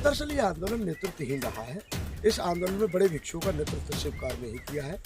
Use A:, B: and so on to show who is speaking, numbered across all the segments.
A: दरअसल ये आंदोलन नेतृत्वहीन रहा है। इस आंदोलन में बड़े भिक्षुओं का नेतृत्व शिवकार ने ही किया है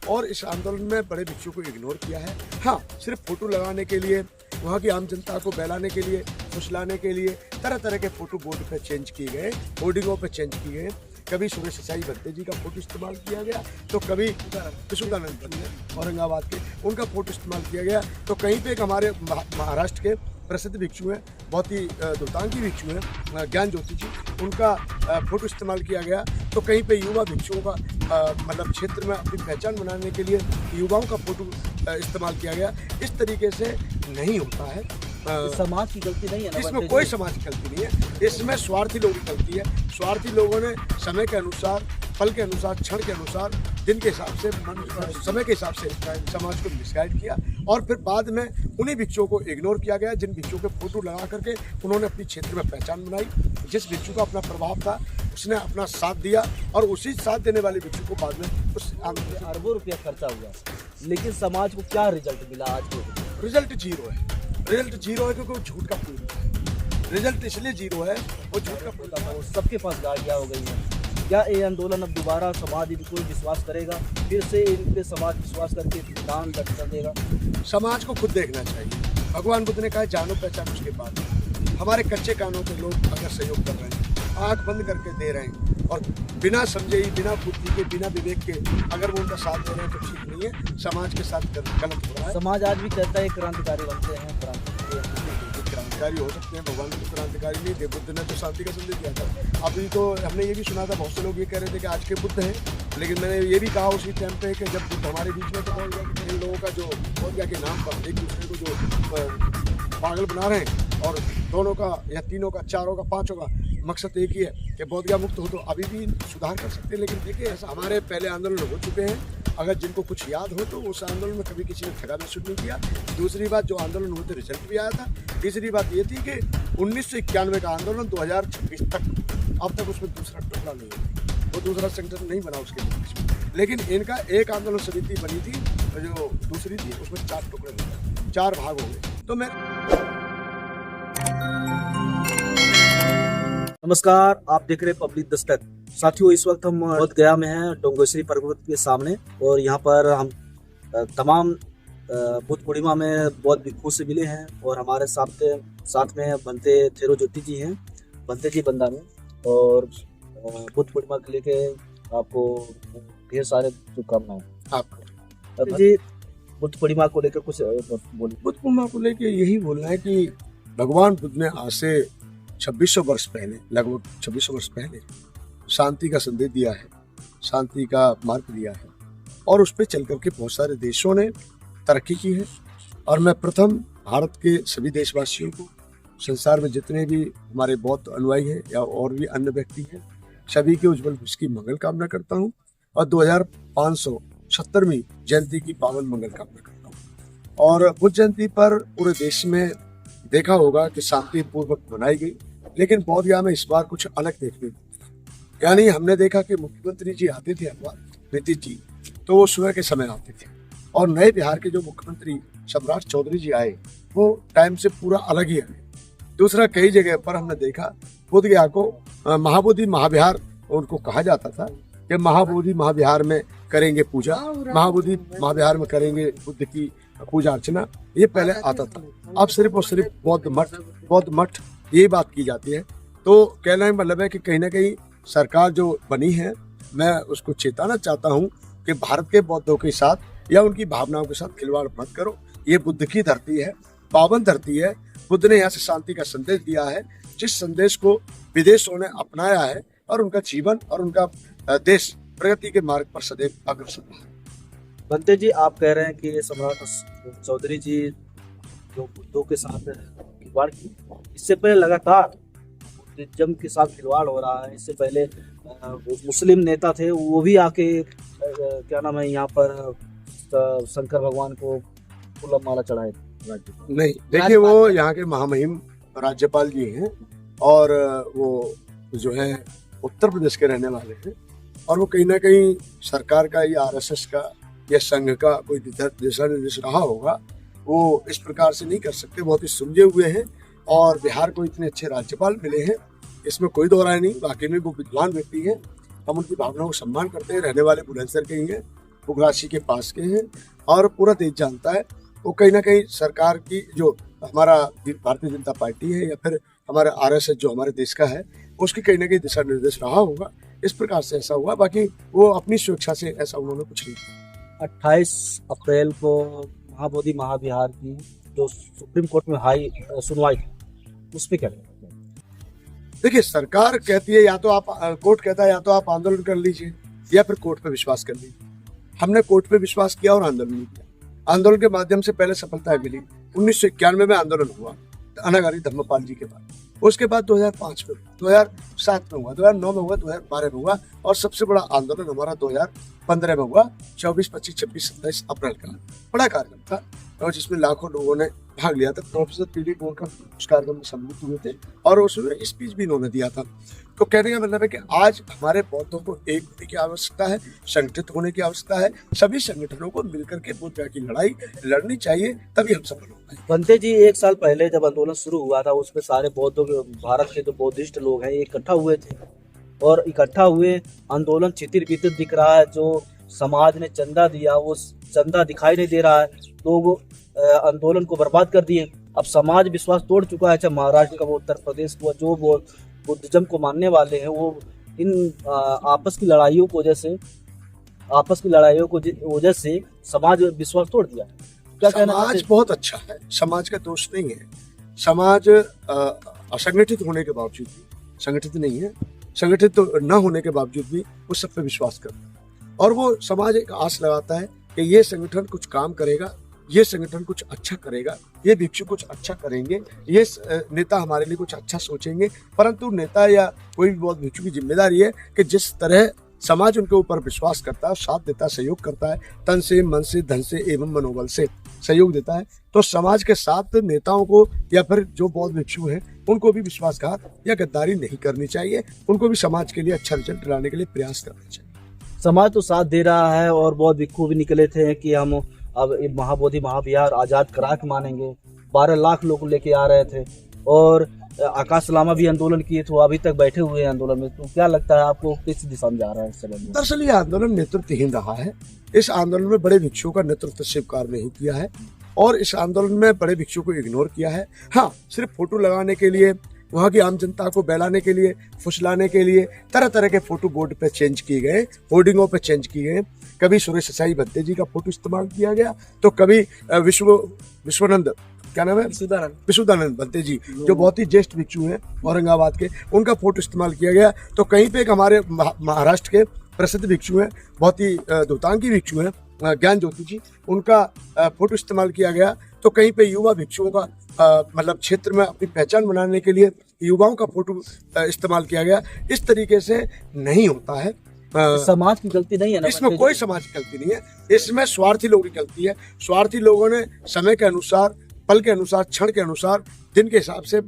A: और इस आंदोलन में बड़े भिक्षुओं को इग्नोर किया है। हाँ, सिर्फ फोटो लगाने के लिए, वहाँ की आम जनता को बहलाने के लिए, फुसलाने के लिए तरह तरह के फोटो बोर्ड पे चेंज किए गए, होर्डिंगों पे चेंज किए गए। कभी सुरेश सचाई भत्ते जी का फोटो इस्तेमाल किया गया, तो कभी विशुद्धानंद भत्ते औरंगाबाद के, उनका फोटो इस्तेमाल किया गया। तो कहीं पे एक हमारे महाराष्ट्र के प्रसिद्ध भिक्षु हैं, बहुत ही दुर्तांगी भिक्षु हैं, ज्ञान ज्योति जी, उनका फोटो इस्तेमाल किया गया। तो कहीं पे युवा भिक्षुओं का मतलब क्षेत्र में अपनी पहचान बनाने के लिए युवाओं का फोटो इस्तेमाल किया गया। इस तरीके से नहीं होता है।
B: समाज की गलती नहीं है ना,
A: इसमें कोई समाज की गलती नहीं है, इसमें स्वार्थी लोगों की गलती है। स्वार्थी लोगों ने समय के अनुसार, पल के अनुसार, क्षण के अनुसार, दिन के हिसाब से, समय के हिसाब से समाज को मिसगाइड किया और फिर बाद में उन्हीं भिक्षुओं को इग्नोर किया गया जिन भिक्षुओं के फोटो लगा करके उन्होंने अपनी क्षेत्र में पहचान बनाई। जिस भिक्षु का अपना प्रभाव था उसने अपना साथ दिया और उसी साथ देने वाले भिक्षु को बाद में उस
B: अरबों रुपया खर्चा हुआ, लेकिन समाज को क्या रिजल्ट मिला आज के?
A: रिजल्ट जीरो है। रिजल्ट जीरो है क्योंकि वो झूठ का फूल है। रिजल्ट इसलिए जीरो है, वो झूठ का फूल है।
B: सबके पास गाड़ियाँ हो गई हैं। क्या ये आंदोलन अब दोबारा समाज इनको विश्वास करेगा? फिर से इन पे समाज विश्वास करके दान दक्षिणा देगा?
A: समाज को खुद देखना चाहिए। भगवान बुद्ध ने कहा जानो पहचान उसके बाद। हमारे कच्चे कानों के लोग अगर सहयोग कर रहे हैं, आंख बंद करके दे रहे हैं और बिना समझे ही, बिना बुद्धि के, बिना विवेक के अगर वो उनका साथ दे रहे हैं तो ठीक नहीं है। समाज के साथ गलत हो रहा है।
B: समाज आज भी कहता है क्रांतिकारी बनते हैं,
A: क्रांतिकारी हो सकते हैं, भगवान तो क्रांतिकारी नहीं थे। बुद्ध ने तो शांति का संदेश दिया था। अभी तो हमने ये भी सुना था, बहुत से लोग ये कह रहे थे कि आज के बुद्ध हैं, लेकिन मैंने ये भी कहा उसी टाइम पे कि जब बुद्ध हमारे बीच में, तो बोल गया कि इन लोगों का जो बोध गया के नाम पर एक दूसरे को जो पागल बना रहे हैं और दोनों का या तीनों का, चारों का, पांचों का मकसद एक ही है कि बोधगया मुक्त हो। तो अभी भी सुधार कर सकते हैं, लेकिन देखिए ऐसा हमारे पहले आंदोलन हो चुके हैं। अगर जिनको कुछ याद हो तो उस आंदोलन में कभी किसी ने ठगा महसूस नहीं किया। दूसरी बात, जो आंदोलन हुए थे रिजल्ट भी आया था। तीसरी बात ये थी कि 1991 का आंदोलन 2026 तक, अब तक उसमें दूसरा टुकड़ा नहीं है, वो दूसरा संगठन नहीं बना उसके बीच। लेकिन इनका एक आंदोलन समिति बनी थी जो दूसरी थी, उसमें 4 टुकड़े हुए, 4 भाग हो गए। तो मैं
B: नमस्कार, आप देख रहे हैं पब्लिक दस्तक। साथियों, इस वक्त हम बोधगया में हैं, डोंगेश्वरी पर्वत के सामने, और यहाँ पर हम तमाम बुद्ध पूर्णिमा में बहुत भिक्षु से मिले हैं और हमारे साथ में बनते थेरो ज्योति जी हैं, बनते जी बंदा में, और बुद्ध पूर्णिमा के लेके आपको ढेर सारे शुभकामनाएं। आप जी बुद्ध पूर्णिमा को लेकर कुछ बोलिए।
A: बुद्ध पूर्णिमा को लेकर यही बोलना है कि भगवान बुद्ध ने आज से 2600 वर्ष पहले, लगभग 2600 वर्ष पहले शांति का संदेश दिया है, शांति का मार्ग दिया है और उस पर चल करके बहुत सारे देशों ने तरक्की की है। और मैं प्रथम भारत के सभी देशवासियों को, संसार में जितने भी हमारे बौद्ध अनुयायी हैं या और भी अन्य व्यक्ति हैं, सभी के उज्जवल भविष्य की मंगल कामना करता हूँ और 2570वीं जयंती की पावन मंगल कामना करता हूँ। और बुद्ध जयंती पर पूरे देश में देखा होगा कि शांति पूर्वक मनाई गई, लेकिन बोधगया में इस बार कुछ अलग देखने को, यानी हमने देखा कि मुख्यमंत्री जी आते थे, नीतीश जी, तो वो सुबह के समय आते थे और नए बिहार के जो मुख्यमंत्री सम्राट चौधरी जी आए, वो टाइम से पूरा अलग ही आए। दूसरा, कई जगह पर हमने देखा बोधगया को महाबोधि महाविहार उनको कहा जाता था कि महाबोधि महाविहार में करेंगे पूजा, महाबोधि महाविहार में करेंगे बुद्ध की पूजा अर्चना, ये पहले आता था। अब सिर्फ और सिर्फ बौद्ध मठ ये बात की जाती है। तो कहने का मतलब है कि कहीं ना कहीं सरकार जो बनी है, मैं उसको चेताना चाहता हूँ कि भारत के बौद्धों के साथ या उनकी भावनाओं के साथ खिलवाड़ मत करो। ये बुद्ध की धरती है, पावन धरती है। बुद्ध ने यहाँ से शांति का संदेश दिया है, जिस संदेश को विदेशों ने अपनाया है और उनका जीवन और उनका देश प्रगति के मार्ग पर सदैव अग्रसर है।
B: बनते जी, आप कह रहे हैं कि सम्राट चौधरी जी जो बुद्धों के साथ खिलवाड़ की, इससे पहले लगातार बुद्धिज्म के साथ खिलवाड़ हो रहा है। इससे पहले मुस्लिम नेता थे, वो भी आके क्या नाम है, यहाँ पर शंकर भगवान को फूल माला चढ़ाए।
A: नहीं, देखिए वो यहाँ के महामहिम राज्यपाल जी हैं और वो जो है उत्तर प्रदेश के रहने वाले हैं और वो कहीं ना कहीं सरकार का या आरएसएस का या संघ का कोई दिशा निर्देश रहा होगा, वो इस प्रकार से नहीं कर सकते। बहुत ही सुलझे हुए हैं और बिहार को इतने अच्छे राज्यपाल मिले हैं इसमें कोई दो राय नहीं। वाकई में वो विद्वान व्यक्ति हैं, हम उनकी भावनाओं को सम्मान करते हैं। रहने वाले बुलंदशहर के ही हैं, पुगराशी के पास के हैं और पूरा देश जानता है। वो कहीं ना कहीं सरकार की जो हमारा भारतीय जनता पार्टी है या फिर हमारा RSS जो हमारे देश का है, उसकी कहीं ना कहीं दिशा निर्देश रहा होगा, इस प्रकार से ऐसा हुआ। बाकी वो अपनी स्वेच्छा से ऐसा उन्होंने कुछ नहीं किया।
B: 28 अप्रैल को महाबोधि महाविहार की जो सुप्रीम कोर्ट में सुनवाई उस पर क्या कहते हैं?
A: देखिए, सरकार कहती है या तो आप, कोर्ट कहता है या तो आप आंदोलन कर लीजिए या फिर कोर्ट पे विश्वास कर लीजिए। हमने कोर्ट पे विश्वास किया और आंदोलन नहीं किया। आंदोलन के माध्यम से पहले सफलता मिली। 1991 में आंदोलन हुआ अनागारी धर्मपाल जी के बाद। उसके बाद 2005 में, 2007 में हुआ, 2009 में हुआ, 2012 में हुआ और सबसे बड़ा आंदोलन हमारा 2015 में हुआ, 24, 25, 26, 27 अप्रैल का। बड़ा कार्यक्रम था और जिसमें लाखों लोगों ने भाग लिया था। प्रोफेसर पीडी गोरकर उस कार्यक्रम में सम्मिलित हुए थे और उसमें स्पीच भी इन्होंने दिया था। तो कहने का मतलब है कि आज हमारे बौद्धों को एक होने की आवश्यकता है, संगठित होने की आवश्यकता है। सभी संगठनों को मिलकर के बुद्ध की लड़ाई लड़नी चाहिए, तभी हम सफल हो पाएंगे।
B: बनते जी, 1 साल पहले जब आंदोलन शुरू हुआ था उसमें सारे बौद्धों के, भारत के जो बौद्धिस्ट लोग हैं ये इकट्ठा हुए थे और इकट्ठा हुए आंदोलन चितिर बितिर दिख रहा है। जो समाज ने चंदा दिया वो चंदा दिखाई नहीं दे रहा है। लोग आंदोलन को बर्बाद कर दिए। अब समाज विश्वास तोड़ चुका है, चाहे महाराष्ट्र का वो, उत्तर प्रदेश को, जो वो बुद्धिज्म को मानने वाले हैं वो इन आपस की लड़ाइयों की वजह से समाज विश्वास तोड़ दिया। क्या कहना?
A: समाज बहुत अच्छा है, समाज का दोष नहीं है। समाज असंगठित होने के बावजूद भी, संगठित नहीं है, संगठित तो न होने के बावजूद भी वो सब पे विश्वास करता है और वो समाज एक आस लगाता है कि ये संगठन कुछ काम करेगा, ये संगठन कुछ अच्छा करेगा, ये भिक्षु कुछ अच्छा करेंगे, ये नेता हमारे लिए कुछ अच्छा सोचेंगे। परंतु नेता या कोई भी बौद्ध भिक्षु की जिम्मेदारी है कि जिस तरह समाज उनके ऊपर विश्वास करता है, साथ देता है, सहयोग करता है, तन से, मन से, धन से एवं मनोबल से सहयोग देता है, तो समाज के साथ नेताओं को या फिर जो बौद्ध भिक्षु हैं उनको भी विश्वासघात या गद्दारी नहीं करनी चाहिए। उनको भी समाज के लिए अच्छा रिजल्ट लाने के लिए प्रयास करना चाहिए।
B: समाज तो साथ दे रहा है और बहुत भिक्षु भी निकले थे कि हम अब महाबोधि महाविहार आजाद करा के मानेंगे। 12 लाख लोग लेके आ रहे थे और आकाश लामा भी आंदोलन किए थे, अभी तक बैठे हुए हैं आंदोलन में। तो क्या लगता है आपको किस दिशा में जा रहा है इस समय?
A: दरअसल ये आंदोलन नेतृत्वहीन रहा है। इस आंदोलन में बड़े भिक्षुओं का नेतृत्व स्वीकार नहीं किया है और इस आंदोलन में बड़े भिक्षुओं को इग्नोर किया है। हाँ, सिर्फ फोटो लगाने के लिए, वहाँ की आम जनता को बहलाने के लिए, फुसलाने के लिए तरह तरह के फोटो बोर्ड पे चेंज किए गए, होर्डिंगों पे चेंज किए गए। कभी सुरेश साई बद्दे जी का फोटो इस्तेमाल किया गया, तो कभी विश्वानंद, क्या नाम है, विशुद्धानंद बद्दे जी जो बहुत ही ज्येष्ठ भिक्षु हैं औरंगाबाद के, उनका फोटो इस्तेमाल किया गया। तो कहीं पे एक हमारे महाराष्ट्र के प्रसिद्ध भिक्षु हैं, बहुत ही धुतांगी भिक्षु हैं, ज्ञान ज्योति जी, उनका फोटो इस्तेमाल किया गया। तो कहीं पे युवा भिक्षुओं का मतलब क्षेत्र में अपनी पहचान बनाने के लिए युवाओं का फोटो इस्तेमाल किया गया। इस तरीके से नहीं होता है।
B: समाज की गलती नहीं है ना,
A: इसमें कोई समाज की गलती नहीं है, इसमें स्वार्थी लोगों की गलती है। स्वार्थी लोगों ने समय के अनुसार, पल के अनुसार, क्षण के अनुसार, दिन के हिसाब से,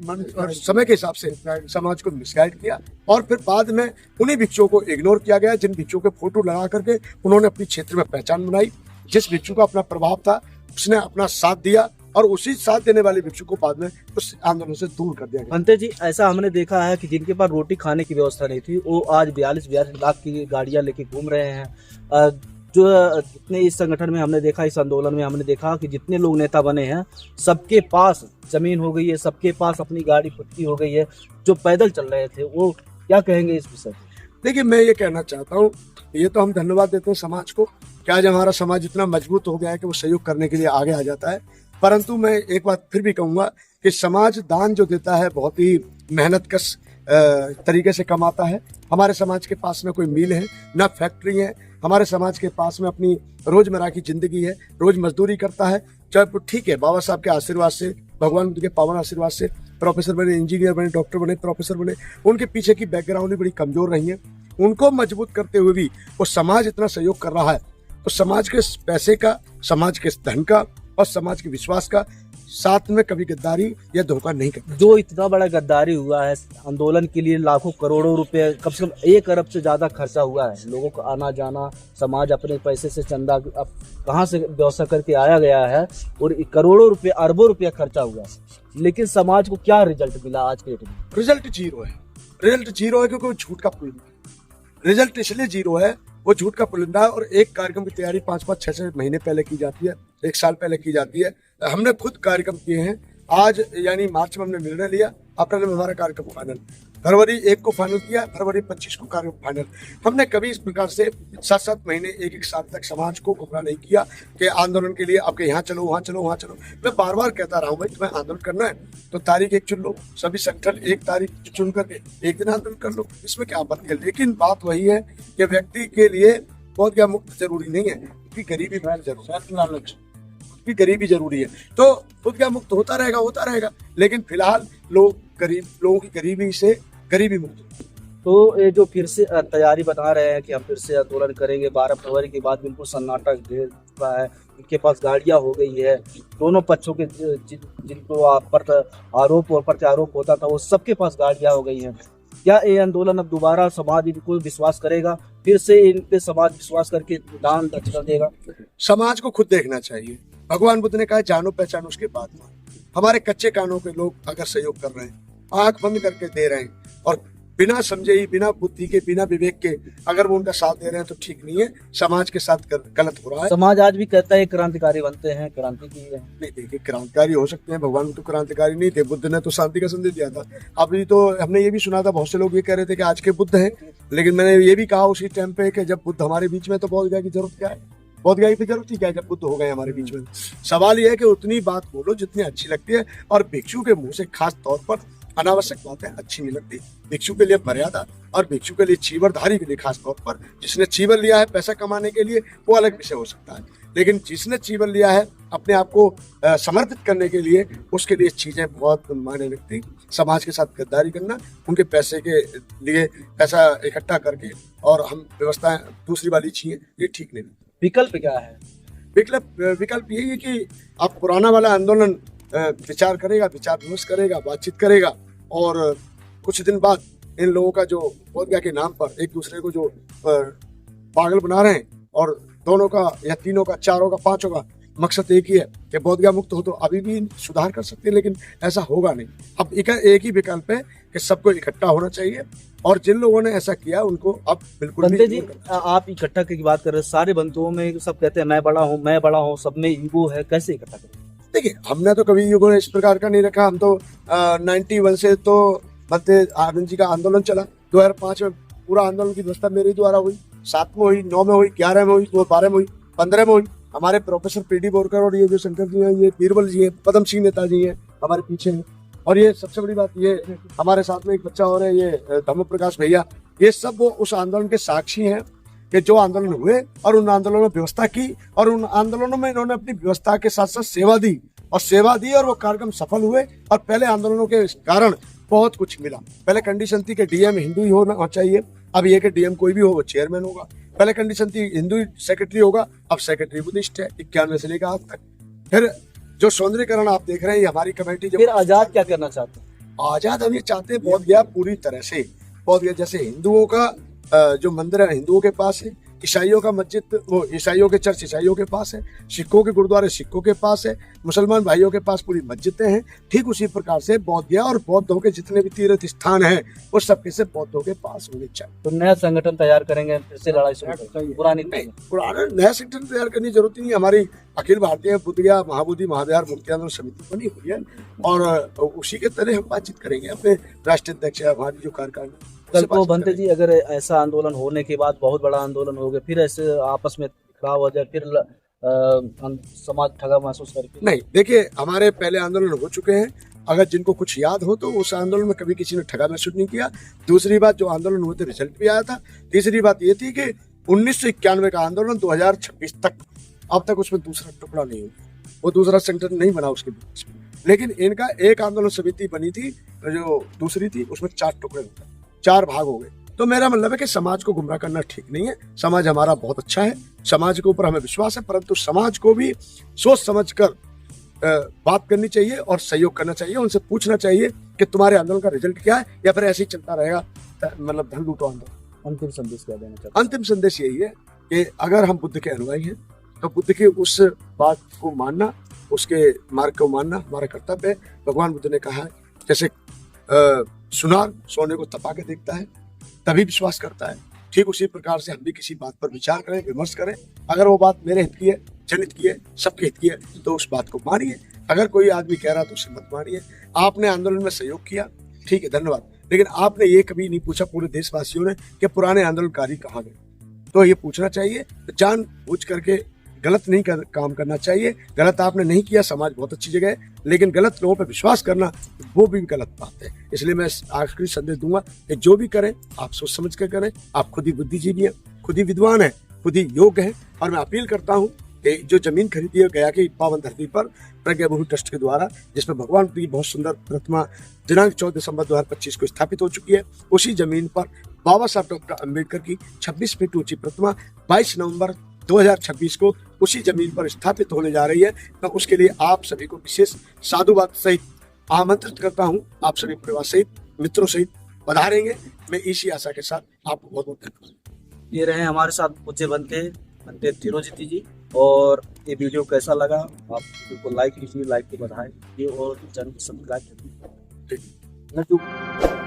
A: समय के हिसाब से समाज को मिसगाइड किया और फिर बाद में उन्हीं भिक्षुओं को इग्नोर किया गया जिन भिक्षुओं के फोटो लगा करके उन्होंने अपने क्षेत्र में पहचान बनाई। जिस भिक्षु का अपना प्रभाव था उसने अपना साथ दिया और उसी साथ देने वाले भिक्षु को बाद में उस आंदोलन से दूर कर दिया गया।
B: अंते जी, ऐसा हमने देखा है कि जिनके पास रोटी खाने की व्यवस्था नहीं थी वो आज 42 लाख की गाड़ियां लेके घूम रहे हैं। जो जितने इस संगठन में हमने देखा, इस आंदोलन में हमने देखा कि जितने लोग नेता बने हैं सबके पास जमीन हो गई है, सबके पास अपनी गाड़ी पट्टी हो गई है। जो पैदल चल रहे थे वो क्या कहेंगे इस विषय?
A: देखिए, मैं ये कहना चाहता हूँ, ये तो हम धन्यवाद देते हैं समाज को कि आज हमारा समाज इतना मजबूत हो गया है कि वो सहयोग करने के लिए आगे आ जाता है। परंतु मैं एक बात फिर भी कहूँगा कि समाज दान जो देता है बहुत ही मेहनतकश तरीके से कमाता है। हमारे समाज के पास में कोई मिल है ना फैक्ट्री है, हमारे समाज के पास में अपनी रोजमर्रा की जिंदगी है, रोज मजदूरी करता है। चाहे ठीक है, बाबा साहब के आशीर्वाद से, भगवान के पावन आशीर्वाद से प्रोफेसर बने, इंजीनियर बने, डॉक्टर बने, प्रोफेसर बने, उनके पीछे की बैकग्राउंड भी बड़ी कमजोर रही है। उनको मजबूत करते हुए भी वो समाज इतना सहयोग कर रहा है, तो समाज के पैसे का, समाज के धन का और समाज के विश्वास का साथ में कभी गद्दारी या धोखा नहीं करना।
B: जो इतना बड़ा गद्दारी हुआ है आंदोलन के लिए, लाखों करोड़ों रुपए, कम से कम 1 अरब से ज्यादा खर्चा हुआ है। लोगों का आना जाना, समाज अपने पैसे से चंदा अब कहाँ से व्यवस्था करके आया गया है और करोड़ों रुपए, अरबों रुपया खर्चा हुआ है। लेकिन समाज को क्या रिजल्ट मिला आज के डेट में?
A: रिजल्ट जीरो है। रिजल्ट जीरो है क्योंकि वो झूठ का पुलिंदा है। रिजल्ट इसलिए जीरो है, वो झूठ का पुलिंदा है। और एक कार्यक्रम की तैयारी 5-5, 6-6 महीने पहले की जाती है, 1 साल पहले की जाती है। हमने खुद कार्यक्रम किए हैं। आज यानी मार्च में हमने निर्णय लिया, अप्रैल में हमारा कार्यक्रम फाइनल, फरवरी 1 को फाइनल किया, फरवरी 25 को कार्यक्रम फाइनल। हमने कभी इस प्रकार से 7-7 महीने 1-1 साल तक समाज को गुमराह नहीं किया कि आंदोलन के लिए आपके यहाँ चलो, वहाँ चलो, वहाँ चलो। मैं बार बार कहता रहा हूँ, भाई तुम्हें आंदोलन करना है तो तारीख एक चुन लो, सभी संगठन एक तारीख चुन करके एक दिन आंदोलन कर लो, इसमें क्या आपत्ति है। लेकिन बात वही है कि व्यक्ति के लिए बहुत क्या मुक्त जरूरी नहीं है, उसकी गरीबी गरीबी जरूरी है। तो खुद क्या मुक्त होता रहेगा, लेकिन फिलहाल लोगों की गरीबी से गरीबी मुक्त।
B: तो ये जो फिर से तैयारी बता रहे हैं कि हम फिर से आंदोलन करेंगे 12 फरवरी के बाद, बिल्कुल सन्नाटा घेर चुका है, इनके पास गाड़ियां हो गई है, दोनों पक्षों के जिनको पर आरोप और प्रत्यारोप होता था वो सबके पास गाड़ियां हो गई हैं। क्या ये आंदोलन अब दोबारा समाज इनको विश्वास करेगा, फिर से इन पे समाज विश्वास करके दान दक्षिणा देगा?
A: समाज को खुद देखना चाहिए। भगवान बुद्ध ने कहा जानो पहचानो उसके बाद में। हमारे कच्चे कानों के लोग अगर सहयोग कर रहे हैं, आंख बंद करके दे रहे हैं और बिना समझे ही, बिना बुद्धि के, बिना विवेक के अगर वो उनका साथ दे रहे हैं तो ठीक नहीं है, समाज के साथ गलत हो रहा है।
B: समाज आज भी कहता है क्रांतिकारी बनते हैं, क्रांति की है।
A: नहीं, देखिए क्रांतिकारी हो सकते हैं, भगवान तो क्रांतिकारी नहीं थे, बुद्ध ने तो शांति का संदेश दिया था। अभी तो हमने ये भी सुना था, बहुत से लोग ये कह रहे थे कि आज के बुद्ध हैं, लेकिन मैंने ये भी कहा उसी टाइम पे कि जब बुद्ध हमारे बीच में तो बोध गया की जरूरत क्या है, बोध गया की जरूरत ही क्या है जब बुद्ध हो गए हमारे बीच में। सवाल ये है कि उतनी बात बोलो जितनी अच्छी लगती है, और भिक्षु के मुंह से खास तौर पर अनावश्यक बातें अच्छी नहीं लगती। भिक्षु के लिए मर्यादा और भिक्षु के लिए चीवरधारी के लिए खास तौर पर, जिसने चीवर लिया है पैसा कमाने के लिए वो अलग विषय हो सकता है, लेकिन जिसने चीवर लिया है अपने आप को समर्पित करने के लिए, उसके लिए चीजें बहुत मायने रखती। समाज के साथ गद्दारी करना, उनके पैसे के लिए पैसा इकट्ठा करके और हम व्यवस्थाएं दूसरी वाली चाहिए, ये ठीक नहीं।
B: विकल्प क्या है?
A: विकल्प यही है कि आप पुराना वाला आंदोलन विचार करेगा, विचार विमर्श करेगा, बातचीत करेगा, और कुछ दिन बाद इन लोगों का जो बोध गया के नाम पर एक दूसरे को जो पागल बना रहे हैं, और दोनों का या तीनों का, चारों का, पांचों का मकसद एक ही है कि बोध गया मुक्त हो, तो अभी भी सुधार कर सकते हैं, लेकिन ऐसा होगा नहीं। अब एक ही विकल्प है कि सबको इकट्ठा होना चाहिए, और जिन लोगों ने ऐसा किया उनको अब बिल्कुल
B: बंते जी, आप इकट्ठा की बात कर रहे हैं, सारे बंधुओं में सब कहते हैं मैं बड़ा हूँ, सब में ईगो है, कैसे इकट्ठा करें?
A: देखिए, हमने तो कभी ईगो इस प्रकार का नहीं रखा। हम तो 91 से तो बंते आनंद जी का आंदोलन चला। 2005 में पूरा आंदोलन की व्यवस्था मेरे द्वारा हुई, 7 में हुई, 9 में हुई, 11 में हुई, 12 में हुई, 15 में हुई। हमारे प्रोफेसर पीडी बोरकर और ये जो शंकर जी हैं, ये बीरबल जी हैं, पदम सिंह नेता जी हैं, हमारे पीछे हैं। और ये सबसे बड़ी बात, ये हमारे साथ में एक बच्चा और है, ये धर्म प्रकाश भैया, ये सब वो उस आंदोलन के साक्षी हैं कि जो आंदोलन हुए और उन आंदोलनों में व्यवस्था की, और उन आंदोलनों में इन्होंने अपनी व्यवस्था के साथ साथ सेवा दी, और वो कार्यक्रम सफल हुए। और पहले आंदोलनों के कारण बहुत कुछ मिला। पहले कंडीशन थी कि डीएम हिंदू ही होना चाहिए, अब ये कि डीएम कोई भी हो वो चेयरमैन होगा। पहले कंडीशन थी हिंदू सेक्रेटरी होगा, अब सेक्रेटरी बुद्धिस्ट है 91 से लेकर आज तक। फिर जो सौंदर्यकरण आप देख रहे हैं, हमारी कमेटी जब
B: फिर आजाद क्या करना चाहते हैं?
A: आजाद हम ये चाहते हैं, बोध गया पूरी तरह से, बोध गया जैसे हिंदुओं का जो मंदिर है हिंदुओं के पास है, ईसाइयों का मस्जिद, वो ईसाइयों के चर्च ईसाइयों के पास है, सिखों के गुरुद्वारे सिखों के पास है, मुसलमान भाइयों के पास पूरी मस्जिदें हैं, ठीक उसी प्रकार से बौद्ध गया और बौद्धों के जितने भी तीर्थ स्थान हैं वो सबके से बौद्धों के पास होने चाहिए।
B: तो नया संगठन तैयार करेंगे, फिर से लड़ाई शुरू करेंगे?
A: पुराना नया संगठन तैयार करने की जरूरत नहीं। हमारी अखिल भारतीय बुद्ध गया महाबोधि महाविहार मुक्त्यानंद समिति बनी हुई है, और उसी के तरह हम बातचीत करेंगे अपने राष्ट्रीय अध्यक्ष हमारी जो कार्यकारिणी।
B: कल को बंते जी, अगर ऐसा आंदोलन होने के बाद बहुत बड़ा आंदोलन हो गया, फिर ऐसे आपस में खराब हो जाए, फिर समाज ठगा महसूस करके?
A: नहीं, देखिए, हमारे पहले आंदोलन हो चुके हैं। अगर जिनको कुछ याद हो तो उस आंदोलन में कभी किसी ने ठगा महसूस नहीं किया। दूसरी बात, जो आंदोलन हुए थे रिजल्ट भी आया था। तीसरी बात ये थी कि 1991 का आंदोलन 2026 तक, अब तक उसमें दूसरा टुकड़ा नहीं हुआ, वो दूसरा संगठन नहीं बना उसके बीच में। लेकिन इनका एक आंदोलन समिति बनी थी, जो दूसरी थी, उसमें 4 टुकड़े हो गए, 4 भाग हो गए। तो मेरा मतलब है कि समाज को गुमराह करना ठीक नहीं है। समाज हमारा बहुत अच्छा है, समाज के ऊपर हमें विश्वास है, परंतु समाज को भी सोच समझ कर बात करनी चाहिए और सहयोग करना चाहिए। उनसे पूछना चाहिए कि तुम्हारे आंदोलन का रिजल्ट क्या है, या फिर ऐसे ही चलता रहेगा, मतलब धन लूटो आंदोलन।
B: अंतिम संदेश क्या देना चाहते?
A: अंतिम संदेश यही है कि अगर हम बुद्ध के अनुयायी हैं तो बुद्ध की उस बात को मानना, उसके मार्ग को मानना हमारा कर्तव्य है। भगवान बुद्ध ने कहा है, जैसे सुनार सोने को तपा के देखता है, तभी विश्वास करता है। ठीक उसी प्रकार से हम भी किसी बात पर विचार करें, विमर्श करें। अगर वो बात मेरे हित की है, जनहित की है, सबके हित की है, तो उस बात को मानिए। अगर कोई आदमी कह रहा तो उसे मत मानिए। आपने आंदोलन में सहयोग किया, ठीक है, धन्यवाद, लेकिन आपने ये कभी नहीं पूछा पूरे देशवासियों ने कि पुराने आंदोलनकारी कहाँ गए। तो ये पूछना चाहिए। जानबूझ करके गलत नहीं काम करना चाहिए। गलत आपने नहीं किया, समाज बहुत अच्छी जगह है, लेकिन गलत लोगों पर विश्वास करना वो भी गलत बात है। इसलिए मैं आखिरी संदेश दूंगा कि जो भी करें आप सोच समझ कर करें। आप खुद ही बुद्धिजीवी हैं, खुद ही विद्वान हैं, खुद ही योग्य हैं। और मैं अपील करता हूँ कि जो जमीन खरीदी है गया की पावन धरती पर प्रज्ञा बहु ट्रस्ट के द्वारा, जिसमें भगवान की बहुत सुंदर प्रतिमा दिनांक 14 दिसंबर 2025 को स्थापित हो चुकी है, उसी जमीन पर बाबा साहब डॉक्टर अम्बेडकर की 26 फीट ऊंची प्रतिमा 22 नवंबर 2026 को उसी जमीन पर स्थापित होने जा रही है। तो उसके लिए आप सभी को विशेष साधुवाद सहित आमंत्रित करता हूं। आप सभी परिवार सहित, मित्रों सहित पधारेंगे। मैं इसी आशा के साथ आपको बहुत बहुत धन्यवाद।
B: ये रहे हमारे साथ पूज्य बनते तिरोजित जी। और ये वीडियो कैसा लगा आप वीडियो को लाइक कीजिए, लाइक की बधाई दीजिए और चैनल को सब्सक्राइब कीजिए।